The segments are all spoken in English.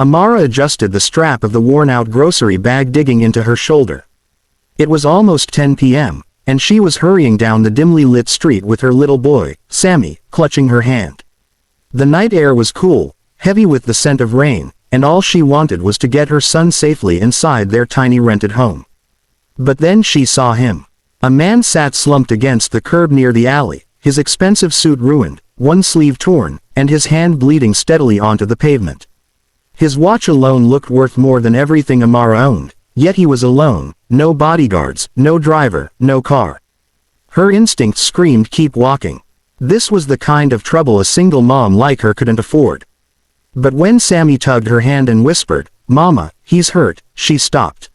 Amara adjusted the strap of the worn-out grocery bag digging into her shoulder. It was almost 10 p.m., and she was hurrying down the dimly lit street with her little boy, Sammy, clutching her hand. The night air was cool, heavy with the scent of rain, and all she wanted was to get her son safely inside their tiny rented home. But then she saw him. A man sat slumped against the curb near the alley, his expensive suit ruined, one sleeve torn, and his hand bleeding steadily onto the pavement. His watch alone looked worth more than everything Amara owned, yet he was alone, no bodyguards, no driver, no car. Her instincts screamed keep walking. This was the kind of trouble a single mom like her couldn't afford. But when Sammy tugged her hand and whispered, "Mama, he's hurt," she stopped.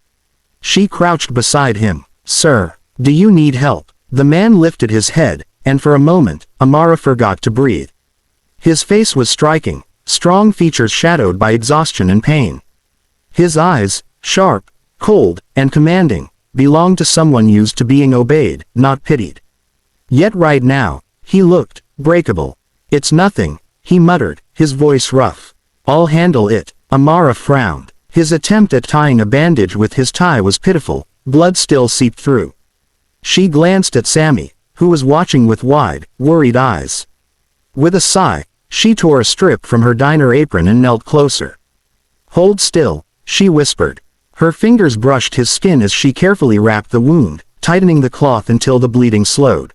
She crouched beside him. "Sir, do you need help?" The man lifted his head, and for a moment, Amara forgot to breathe. His face was striking, strong features shadowed by exhaustion and pain. His eyes, sharp, cold, and commanding, belonged to someone used to being obeyed, not pitied. Yet right now, he looked breakable. "It's nothing," he muttered, his voice rough. "I'll handle it." Amara frowned. His attempt at tying a bandage with his tie was pitiful, blood still seeped through. She glanced at Sammy, who was watching with wide, worried eyes. With a sigh, she tore a strip from her diner apron and knelt closer. "Hold still," she whispered. Her fingers brushed his skin as she carefully wrapped the wound, tightening the cloth until the bleeding slowed.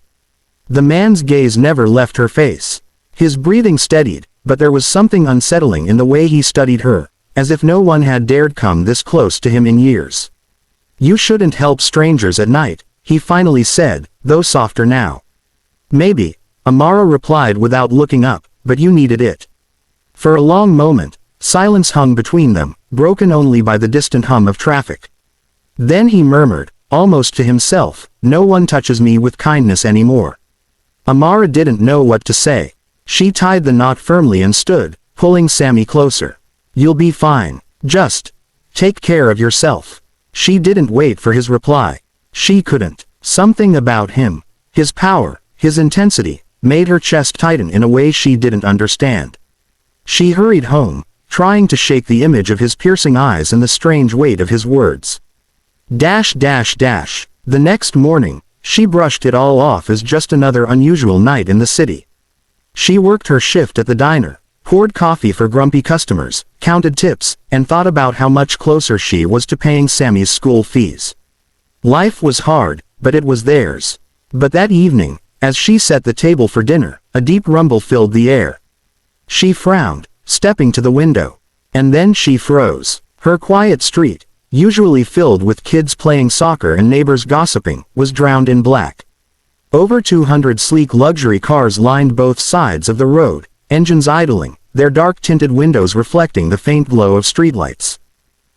The man's gaze never left her face. His breathing steadied, but there was something unsettling in the way he studied her, as if no one had dared come this close to him in years. "You shouldn't help strangers at night," he finally said, though softer now. "Maybe," Amara replied without looking up, "but you needed it." For a long moment, silence hung between them, broken only by the distant hum of traffic. Then he murmured, almost to himself, "No one touches me with kindness anymore." Amara didn't know what to say. She tied the knot firmly and stood, pulling Sammy closer. "You'll be fine. Just take care of yourself." She didn't wait for his reply. She couldn't. Something about him, his power, his intensity, made her chest tighten in a way she didn't understand. She hurried home, trying to shake the image of his piercing eyes and the strange weight of his words. The next morning, she brushed it all off as just another unusual night in the city. She worked her shift at the diner, poured coffee for grumpy customers, counted tips, and thought about how much closer she was to paying Sammy's school fees. Life was hard, but it was theirs. But that evening, as she set the table for dinner, a deep rumble filled the air. She frowned, stepping to the window. And then she froze. Her quiet street, usually filled with kids playing soccer and neighbors gossiping, was drowned in black. Over 200 sleek luxury cars lined both sides of the road, engines idling, their dark-tinted windows reflecting the faint glow of streetlights.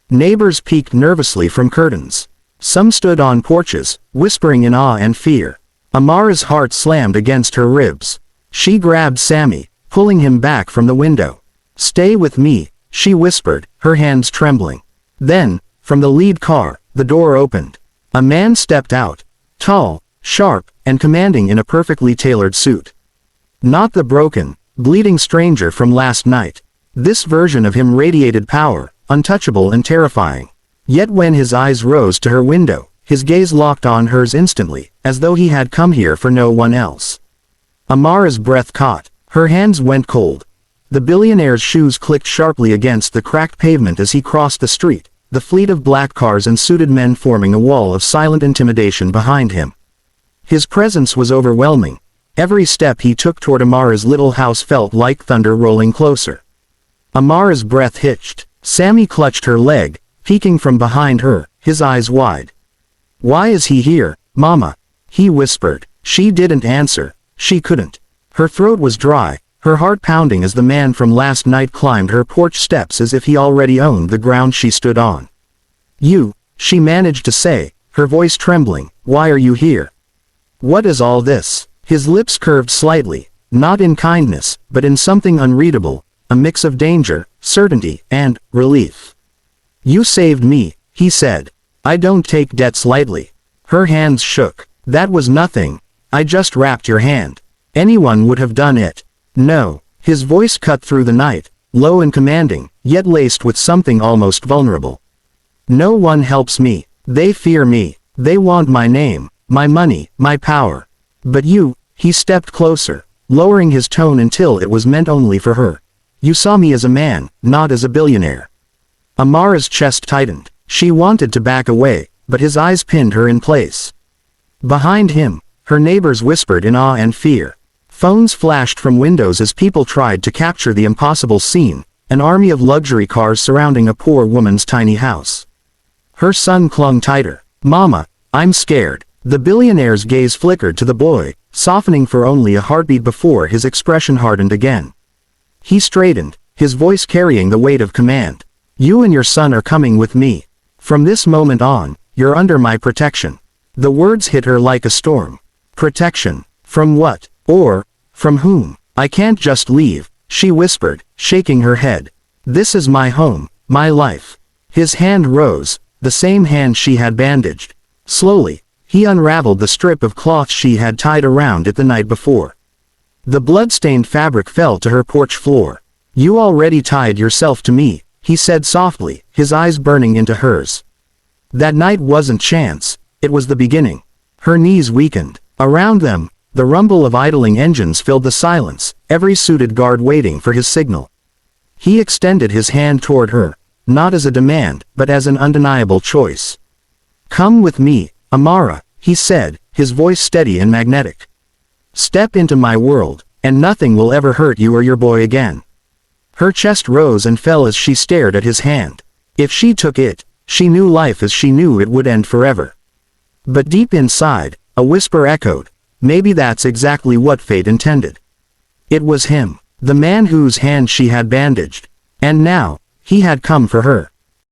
Neighbors peeked nervously from curtains. Some stood on porches, whispering in awe and fear. Amara's heart slammed against her ribs. She grabbed Sammy, pulling him back from the window. "Stay with me," she whispered, her hands trembling. Then, from the lead car, the door opened. A man stepped out, tall, sharp, and commanding in a perfectly tailored suit. Not the broken, bleeding stranger from last night. This version of him radiated power, untouchable and terrifying. Yet when his eyes rose to her window, his gaze locked on hers instantly, as though he had come here for no one else. Amara's breath caught. Her hands went cold. The billionaire's shoes clicked sharply against the cracked pavement as he crossed the street, the fleet of black cars and suited men forming a wall of silent intimidation behind him. His presence was overwhelming. Every step he took toward Amara's little house felt like thunder rolling closer. Amara's breath hitched. Sammy clutched her leg, peeking from behind her, his eyes wide. "Why is he here, Mama?" he whispered. She didn't answer. She couldn't. Her throat was dry, her heart pounding as the man from last night climbed her porch steps as if he already owned the ground she stood on. "You," she managed to say, her voice trembling, "why are you here? What is all this?" His lips curved slightly, not in kindness, but in something unreadable, a mix of danger, certainty, and relief. "You saved me," he said. "I don't take debts lightly." Her hands shook. "That was nothing. I just wrapped your hand. Anyone would have done it." "No." His voice cut through the night. low and commanding, yet laced with something almost vulnerable. No one helps me. They fear me. They want my name, my money, my power. But you, he stepped closer, lowering his tone until it was meant only for her. You saw me as a man, not as a billionaire. Amara's chest tightened. She wanted to back away, but his eyes pinned her in place. Behind him, her neighbors whispered in awe and fear. Phones flashed from windows as people tried to capture the impossible scene, an army of luxury cars surrounding a poor woman's tiny house. Her son clung tighter. Mama, I'm scared. The billionaire's gaze flickered to the boy, softening for only a heartbeat before his expression hardened again. He straightened, his voice carrying the weight of command. You and your son are coming with me. From this moment on, you're under my protection. The words hit her like a storm. Protection. From what? Or, from whom? I can't just leave, she whispered, shaking her head. This is my home, my life. His hand rose, the same hand she had bandaged. Slowly, he unraveled the strip of cloth she had tied around it the night before. The blood-stained fabric fell to her porch floor. You already tied yourself to me, he said softly, his eyes burning into hers. That night wasn't chance, it was the beginning. Her knees weakened. Around them, the rumble of idling engines filled the silence, every suited guard waiting for his signal. He extended his hand toward her, not as a demand, but as an undeniable choice. Come with me, Amara, he said, his voice steady and magnetic. Step into my world, and nothing will ever hurt you or your boy again. Her chest rose and fell as she stared at his hand. If she took it, she knew life as she knew it would end forever. But deep inside, a whisper echoed, maybe that's exactly what fate intended. It was him, the man whose hand she had bandaged. And now, he had come for her.